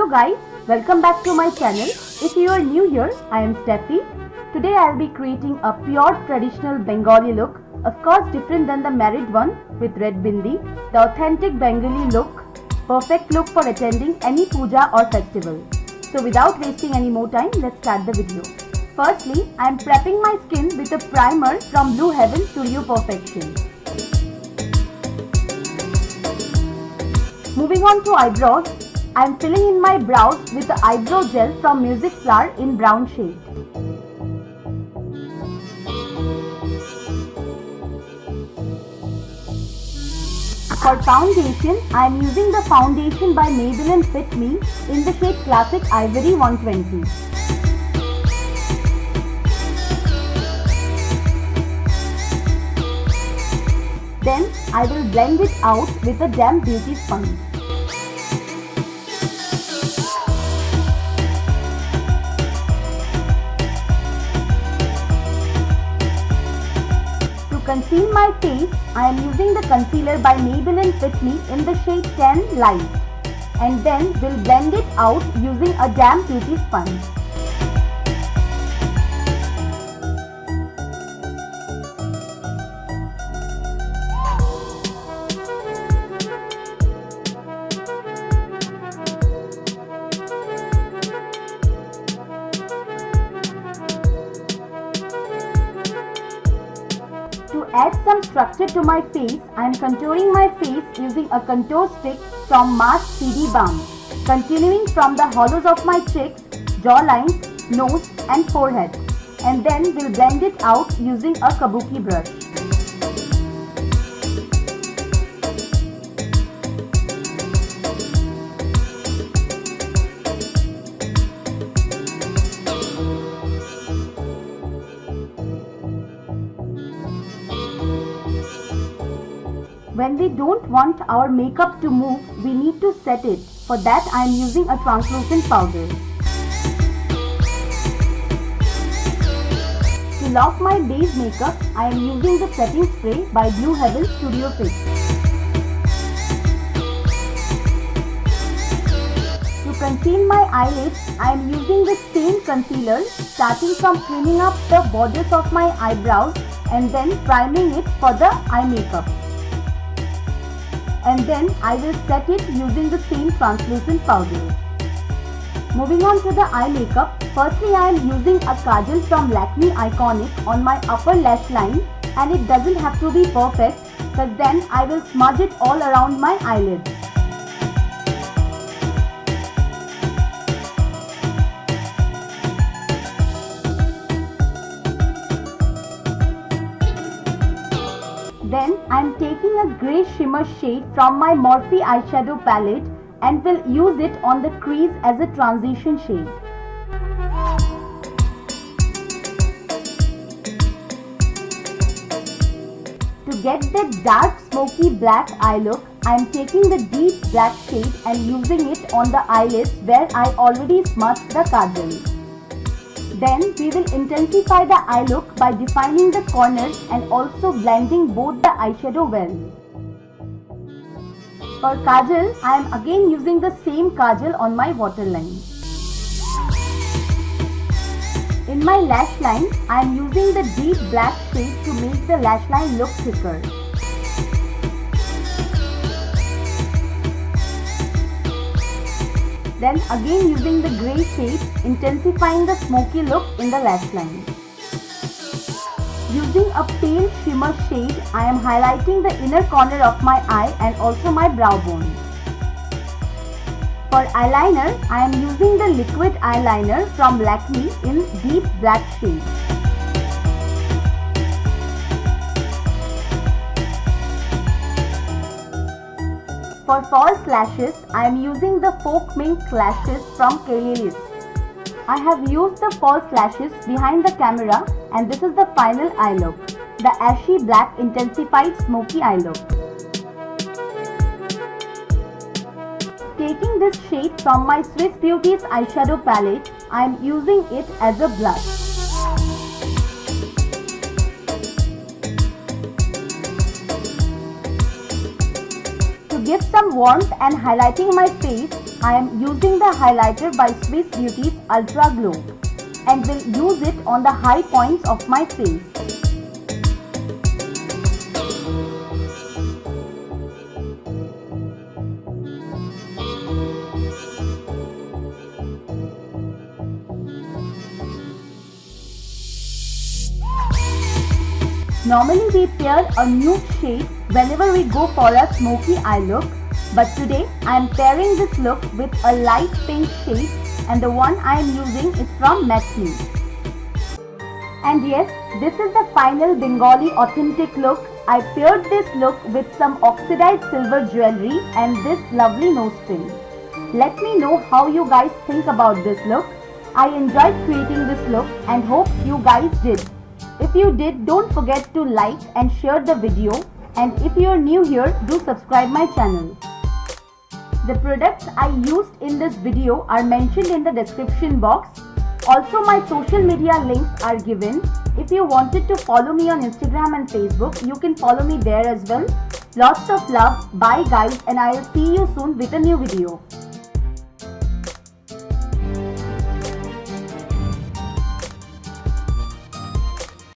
Hello guys, welcome back to my channel. If you are new here, I am Steffi. Today I will be creating a pure traditional Bengali look, of course different than the married one with red bindi, the authentic Bengali look, perfect look for attending any puja or festival. So without wasting any more time, let's start the video. Firstly, I am prepping my skin with a primer from Blue Heaven Studio Perfection. Moving on to eyebrows, I am filling in my brows with the eyebrow gel from Music Flower in brown shade. For foundation, I am using the foundation by Maybelline Fit Me in the shade Classic Ivory 120. Then I will blend it out with a damp beauty sponge. To conceal my face, I am using the concealer by Maybelline Fit Me in the shade 10 Light, and then will blend it out using a damp beauty sponge. To add some structure to my face, I am contouring my face using a contour stick from Mask CD Balm, continuing from the hollows of my cheeks, jawlines, nose and forehead, and then will blend it out using a kabuki brush. When we don't want our makeup to move, we need to set it. For that, I am using a translucent powder. To lock my base makeup, I am using the setting spray by Blue Heaven Studio Fix. To conceal my eyelids, I am using the same concealer, starting from cleaning up the borders of my eyebrows and then priming it for the eye makeup. And then I will set it using the same translucent powder. Moving on to the eye makeup, firstly I am using a kajal from Lakme Iconic on my upper lash line, and it doesn't have to be perfect because then I will smudge it all around my eyelids. Then I am taking a grey shimmer shade from my Morphe eyeshadow palette and will use it on the crease as a transition shade. To get the dark smoky black eye look, I am taking the deep black shade and using it on the eyelids where I already smudged the kajal. Then we will intensify the eye look by defining the corners and also blending both the eyeshadow well. For kajal, I am again using the same kajal on my waterline. In my lash line, I am using the deep black shade to make the lash line look thicker. Then again using the grey shade, intensifying the smoky look in the lash line. Using a pale shimmer shade, I am highlighting the inner corner of my eye and also my brow bone. For eyeliner, I am using the liquid eyeliner from Lakme in deep black shade. For false lashes, I am using the Folk Mink lashes from Kalilis. I have used the false lashes behind the camera and this is the final eye look, the ashy black intensified smoky eye look. Taking this shade from my Swiss Beauty's eyeshadow palette, I am using it as a blush. To give some warmth and highlighting my face, I am using the highlighter by Swiss Beauty's Ultra Glow and will use it on the high points of my face. Normally we pair a nude shade whenever we go for a smoky eye look, but today I am pairing this look with a light pink shade, and the one I am using is from Matte Me. And yes, this is the final Bengali authentic look. I paired this look with some oxidized silver jewelry and this lovely nose pin. Let me know how you guys think about this look. I enjoyed creating this look and hope you guys did. If you did, don't forget to like and share the video, and if you are new here, do subscribe my channel. The products I used in this video are mentioned in the description box. Also, my social media links are given. If you wanted to follow me on Instagram and Facebook, you can follow me there as well. Lots of love. Bye guys, and I will see you soon with a new video.